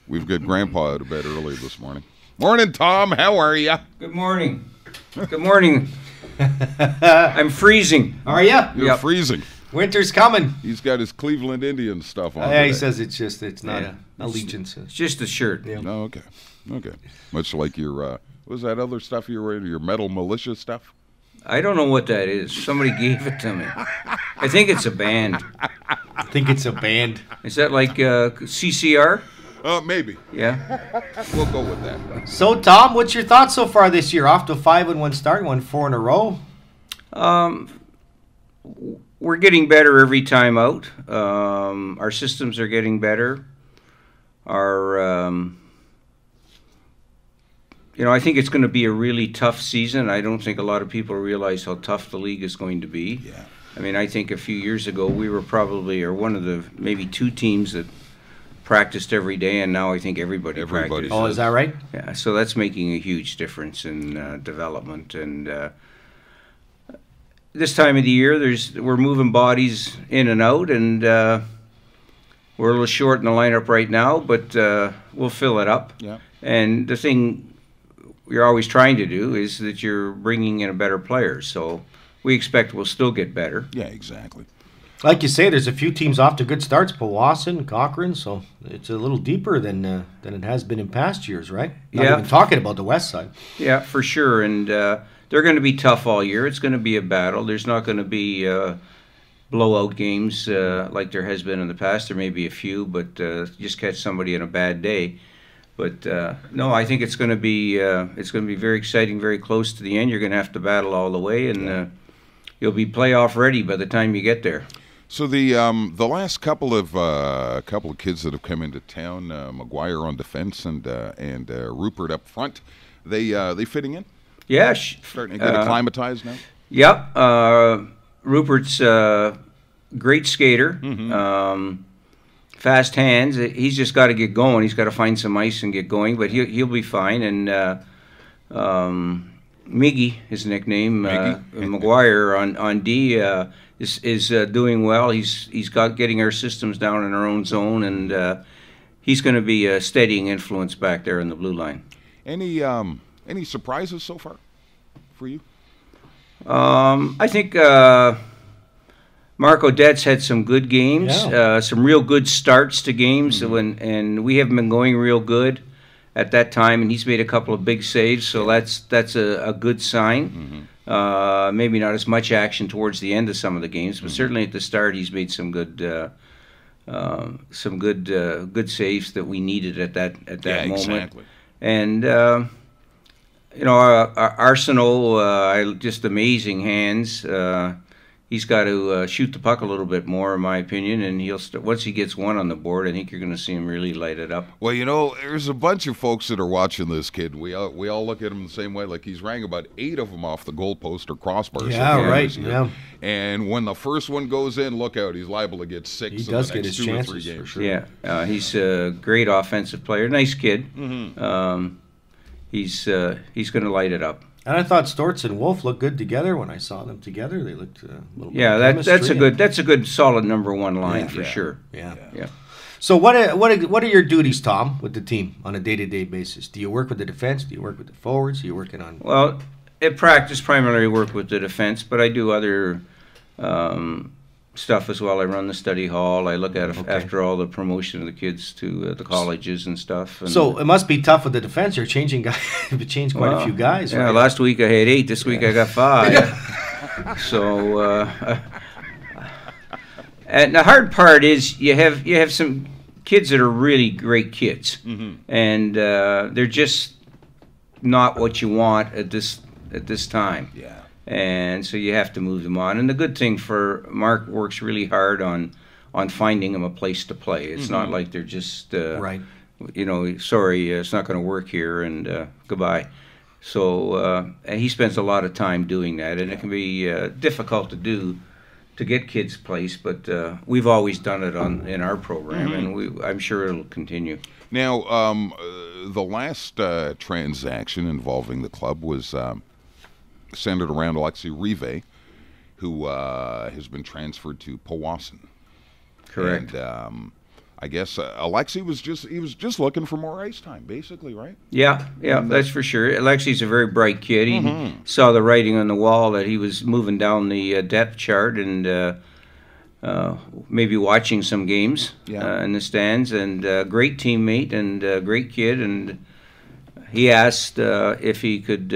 We've got Grandpa out of bed early this morning. Morning, Tom. How are you? Good morning. Good morning. I'm freezing. Are you? You're freezing. Winter's coming. He's got his Cleveland Indians stuff on. Yeah, today. he says it's not an allegiance. It's just a shirt. Yeah. No, okay. Much like your, what was that other stuff you were into, your metal militia stuff? I don't know what that is. Somebody gave it to me. I think it's a band. I think it's a band. Is that like CCR? Maybe. Yeah. We'll go with that. So, Tom, what's your thoughts so far this year? Off to a 5-1 start, won 4 in a row. We're getting better every time out. Our systems are getting better. I think it's going to be a really tough season. I don't think a lot of people realize how tough the league is going to be. Yeah. I mean, I think a few years ago we were probably one of the maybe 2 teams that practiced every day, and now I think everybody practices. Oh, is that right? Yeah, so that's making a huge difference in development. And this time of the year, we're moving bodies in and out, and we're a little short in the lineup right now, but we'll fill it up. Yeah. And the thing you're always trying to do is that you're bringing in a better player. So we expect we'll still get better. Yeah, exactly. Like you say, there's a few teams off to good starts, Powassan, Cochrane, so it's a little deeper than it has been in past years, right? Not even talking about the west side. Yeah, for sure, and they're going to be tough all year. It's going to be a battle. There's not going to be blowout games like there has been in the past. There may be a few, but just catch somebody on a bad day. But no, I think it's going to be very exciting, very close to the end. You're going to have to battle all the way, and you'll be playoff ready by the time you get there. So the last couple of kids that have come into town, McGuire on defense and Rupert up front, they fitting in? Yeah, starting to get acclimatized now. Yep, Rupert's a great skater, fast hands. He's just got to get going. He's got to find some ice and get going, but he'll be fine. And Miggy, his nickname, McGuire on D. Is doing well. He's getting our systems down in our own zone, and he's going to be a steadying influence back there in the blue line. Any surprises so far for you? I think Mark Odette's had some good games, some real good starts to games, and we haven't been going real good at that time, and he's made a couple of big saves, so that's a good sign. Maybe not as much action towards the end of some of the games, but certainly at the start he's made some good saves that we needed at that moment. Exactly. And our Arsenault, just amazing hands. He's got to shoot the puck a little bit more, in my opinion, and once he gets one on the board, I think you're going to see him really light it up. Well, there's a bunch of folks that are watching this kid. We all look at him the same way. Like, he's rang about 8 of them off the goalpost or crossbar. Yeah, right. Yeah. And when the first one goes in, look out, he's liable to get 6 he in does the get next his 2 or chances, 3 games. for sure. Yeah, he's a great offensive player, nice kid. He's going to light it up. And I thought Storts and Wolf looked good together when I saw them together. They looked a little bit. Yeah, that's a good solid number 1 line for sure. Yeah. Yeah. So what are your duties, Tom, with the team on a day-to-day basis? Do you work with the defense? Do you work with the forwards? Are you working on? Well, at practice, primarily work with the defense, but I do other stuff as well. I run the study hall. I look at after all the promotion of the kids to the colleges and stuff. And so it must be tough with the defense. You're changing guys. You've changed quite a few guys. Yeah, right? Last week I had 8. This week I got 5. So, and the hard part is you have some kids that are really great kids, and they're just not what you want at this time. Yeah. And so you have to move them on. And the good thing for Mark works really hard on finding them a place to play. It's not like they're just right. Sorry, it's not going to work here, and goodbye. So and he spends a lot of time doing that, and it can be difficult to do to get kids placed. But we've always done it in our program, and I'm sure it'll continue. Now, the last transaction involving the club was centered around Alexei Rive, who has been transferred to Powassan. Correct. And I guess Alexi was just looking for more ice time, basically, right? Yeah, that's for sure. Alexi's a very bright kid. He saw the writing on the wall that he was moving down the depth chart and maybe watching some games in the stands. And great teammate and great kid. And he asked if he could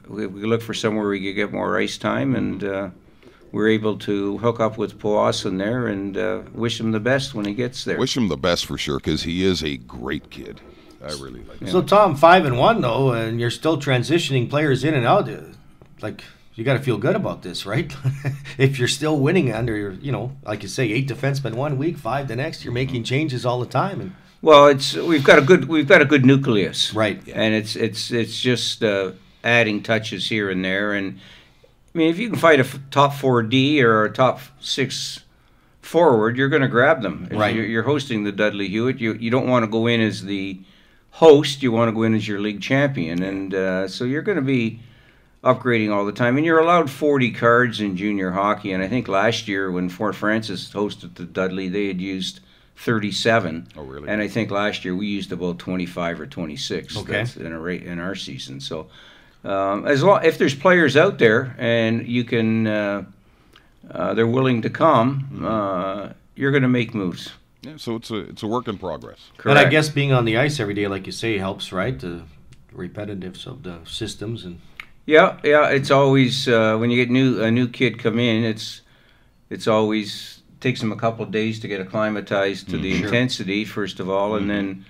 we could look for somewhere we could get more ice time, and we're able to hook up with Powassan there and wish him the best when he gets there. Wish him the best for sure, because he is a great kid. I really like him. So, Tom, 5-1 though, and you're still transitioning players in and out. Like, you got to feel good about this, right? If you're still winning under, like you say, 8 defensemen 1 week, 5 the next, you're making changes all the time. And well, we've got a good nucleus, right? And it's just adding touches here and there. And I mean, if you can fight a top 4D or a top 6 forward, you're going to grab them. Right. You're hosting the Dudley Hewitt. You don't want to go in as the host. You want to go in as your league champion, and so you're going to be upgrading all the time. And you're allowed 40 cards in junior hockey. And I think last year when Fort Francis hosted the Dudley, they had used 37. Oh, really? And I think last year we used about 25 or 26. Okay. That's in our season. So if there's players out there and you can, they're willing to come, you're going to make moves. Yeah, so it's a work in progress. Correct. And I guess being on the ice every day, like you say, helps, right? The repetitives of the systems and. Yeah. It's always when you get a new kid come in, it's always takes them a couple of days to get acclimatized to the intensity first of all, and then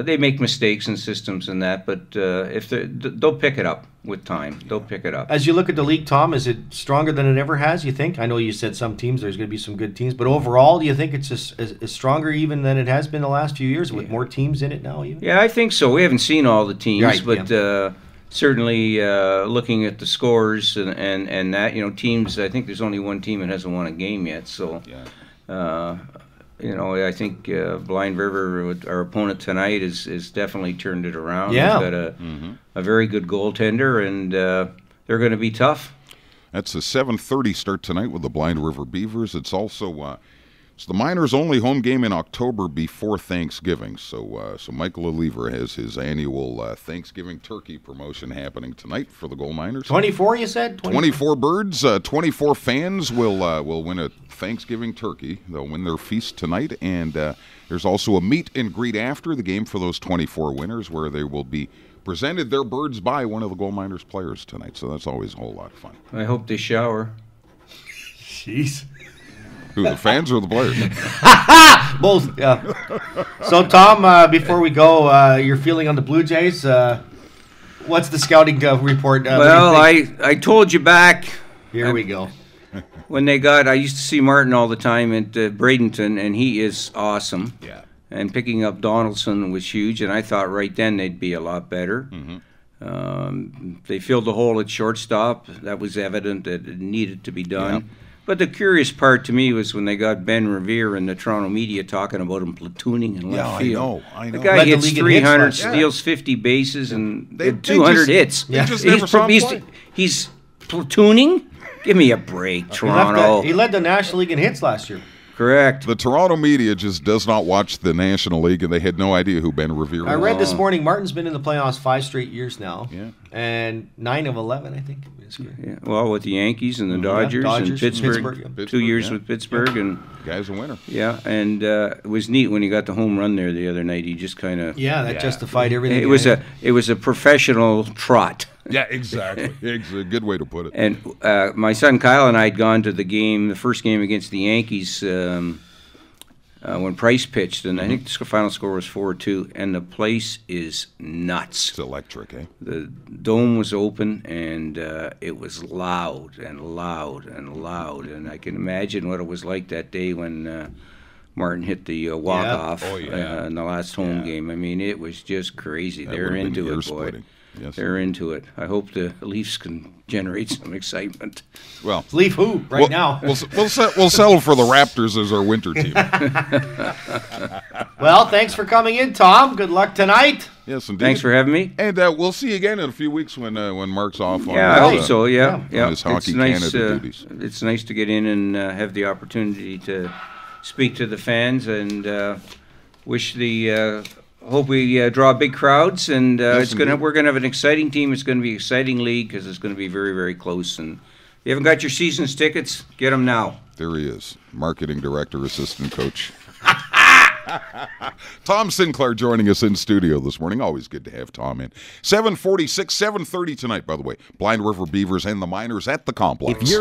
they make mistakes in systems and that. But if they'll pick it up with time, they'll pick it up. As you look at the league, Tom, is it stronger than it ever has? You think? I know you said some teams. There's going to be some good teams, but overall, do you think it's as stronger even than it has been the last few years with more teams in it now? Even? Yeah, I think so. We haven't seen all the teams, Right, but. Certainly, looking at the scores and that, teams, I think there's only one team that hasn't won a game yet. So, I think Blind River, our opponent tonight, is definitely turned it around. Yeah. They've got a very good goaltender, and they're going to be tough. That's a 7:30 start tonight with the Blind River Beavers. It's also it's the Miners' only home game in October before Thanksgiving. So Michael Oliver has his annual Thanksgiving turkey promotion happening tonight for the Gold Miners. 24, you said? 24 birds, 24 fans will win a Thanksgiving turkey. They'll win their feast tonight, and there's also a meet and greet after the game for those 24 winners, where they will be presented their birds by one of the Gold Miners players tonight. So that's always a whole lot of fun. I hope they shower. Jeez. Who, the fans or the players? Both, yeah. So, Tom, before we go, your feeling on the Blue Jays? What's the scouting report? Well, I told you back. Here we go. When I used to see Martin all the time at Bradenton, and he is awesome. Yeah. And picking up Donaldson was huge, and I thought right then they'd be a lot better. They filled the hole at shortstop. That was evident that it needed to be done. Yeah. But the curious part to me was when they got Ben Revere in the Toronto media talking about him platooning in left field. I know. The guy Led the hits league in 300, hits steals 50 bases, and They 200 hits. They just never saw him play. He's platooning? Give me a break, Toronto. He led the National League in hits last year. Correct. The Toronto media just does not watch the National League, and they had no idea who Ben Revere was. I read this morning Martin's been in the playoffs 5 straight years now. Yeah. And 9 of 11, I think. Yeah, well, with the Yankees and the Dodgers and Pittsburgh. 2 years with Pittsburgh. And Guy's a winner. yeah, and it was neat when he got the home run there the other night. He just kind of that justified everything. It was a professional trot. Yeah, exactly. It's a good way to put it. And my son Kyle and I had gone to the first game against the Yankees when Price pitched, and I think the final score was 4-2, and the place is nuts. It's electric, eh? The dome was open, and it was loud and loud and loud, and I can imagine what it was like that day when Martin hit the walk-off in the last home game. I mean, it was just crazy. They're into it, boy. Yes. They're into it. I hope the Leafs can generate some excitement. Well, Leaf who now? We'll settle for the Raptors as our winter team. Well, thanks for coming in, Tom. Good luck tonight. Yes, indeed. Thanks for having me. And we'll see you again in a few weeks when Mark's off. I hope so. Yeah. On his Hockey Canada duties. It's nice to get in and have the opportunity to speak to the fans and hope we draw big crowds, and we're gonna have an exciting team. It's gonna be an exciting league because it's gonna be very, very close. And if you haven't got your season's tickets, get them now. There he is, marketing director, assistant coach. Tom Sinclair joining us in studio this morning. Always good to have Tom in. 7:46, 7:30 tonight, by the way. Blind River Beavers and the Miners at the Complex.